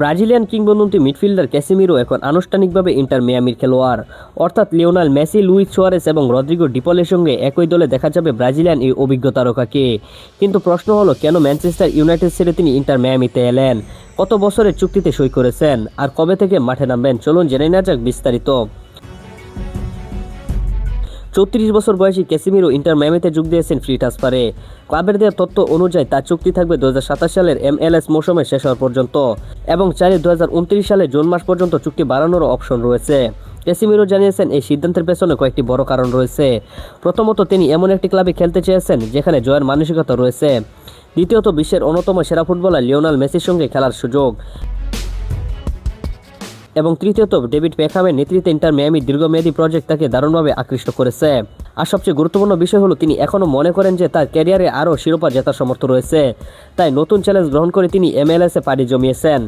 Brazilian কিংবদন্তি midfielder Casemiro এখন আনুষ্ঠানিকভাবে ইন্টার মিয়ামির খেলোয়াড়। অর্থাৎ লিওনেল মেসি, লুইস সুয়ারেস এবং রদ্রিগো ডিপলের সঙ্গে একই দলে দেখা যাবে ব্রাজিলিয়ান এই অভিজ্ঞ তারকাকে। কিন্তু প্রশ্ন হলো, কেন ম্যানচেস্টার ইউনাইটেড ছেড়ে তিনি ইন্টার মিয়ামিতে এলেন? কত বছরের চুক্তিতে সই করেছেন? আর কবে থেকে মাঠে নামবেন? চলুন জেনে নেওয়া যাক বিস্তারিত। 34 বছর বয়সী ক্যাসিমিরো ইন্টার মিয়ামিতে যোগ দিয়েছেন ফ্রি ট্রান্সফারে। ক্লাবের দেওয়া তথ্য অনুযায়ী তার চুক্তি থাকবে 2027 সালের MLS মৌসুমের শেষ হওয়ার পর্যন্ত এবং চাইলে 2029 সালের জুন মাস পর্যন্ত চুক্তি বাড়ানোরও অপশন রয়েছে। ক্যাসিমিরো জানিয়েছেন, এই সিদ্ধান্তের পেছনে কয়েকটি বড় কারণ রয়েছে। প্রথমত, তিনি এমন একটি ক্লাবে খেলতে চেয়েছেন যেখানে জয়ের মানসিকতা রয়েছে। দ্বিতীয়ত, বিশ্বের অন্যতম সেরা ফুটবলার লিওনেল মেসির সঙ্গে খেলার সুযোগ। এবং তৃতীয়ত, ডেভিড বেকহামের নেতৃত্বে ইন্টার মিয়ামির দীর্ঘমেয়াদী প্রজেক্ট তাকে দারুণভাবে আকৃষ্ট করেছে। আর সবচেয়ে গুরুত্বপূর্ণ বিষয় হলো, তিনি এখনও মনে করেন যে তার ক্যারিয়ারে আরও শিরোপা জেতার সামর্থ্য রয়েছে। তাই নতুন চ্যালেঞ্জ গ্রহণ করে তিনি MLS-এ পাড়ি জমিয়েছেন।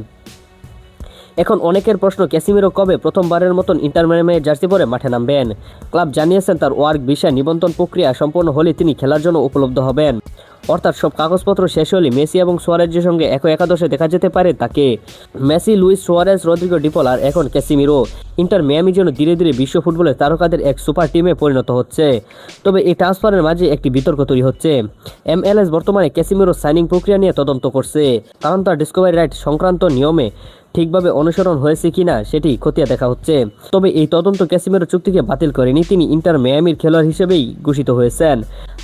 এখন অনেকের প্রশ্ন, ক্যাসিমিরো কবে প্রথমবারের মতন ইন্টার মিয়ামির জার্সি পরে মাঠে নামবেন? ক্লাব জানিয়েছেন, তার ওয়ার্ক ভিসা নিবন্ধন প্রক্রিয়া সম্পূর্ণ হলে তিনি খেলার জন্য উপলব্ধ হবেন। অর্থাৎ সব কাগজপত্র শেষ হলে মেসি এবং সুয়ারেজের সঙ্গে একই একাদশে দেখা যেতে পারে তাকে। Messi, Luis Suarez, Rodrigo De Paul আর এখন ক্যাসিমিরো ইন্টার মিয়ামি যেন ধীরে ধীরে বিশ্ব ফুটবলের তারকাদের এক সুপার টিমে পরিণত হচ্ছে। তবে এই ট্রান্সফারের মাঝে একটি বিতর্ক তৈরি হচ্ছে। MLS বর্তমানে ক্যাসিমিরো সাইনিং প্রক্রিয়া নিয়ে তদন্ত করছে, কারণ তার ডিসকভারি রাইট সংক্রান্ত নিয়মে ঠিকভাবে অনুসরণ হয়েছে কিনা সেটি খতিয়ে দেখা হচ্ছে। তবে এই তদন্ত ক্যাসিমিরো চুক্তিকে বাতিল করেনি, তিনি ইন্টার মিয়ামির খেলোয়াড় হিসেবেই ঘোষিত হয়েছেন।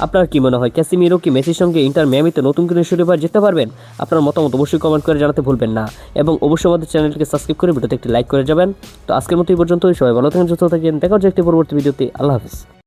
আপনার কি মনে হয়, ক্যাসিমিরো কি মেসির সঙ্গে ইন্টার মিয়ামিতে নতুন করে শিরোপা জিততে পারবেন? আপনার মতামত অবশ্যই কমেন্ট করে জানাতে ভুলবেন না এবং অবশ্যই আমাদের চ্যানেলটিকে সাবস্ক্রাইব করে ভিডিওতে একটি লাইক করে যাবেন। তো আজকের মতো এই পর্যন্তই। সবাই ভালো থাকেন, সুস্থ থাকেন। দেখা হচ্ছে একটি পরবর্তী ভিডিওতে। আল্লাহ হাফিজ।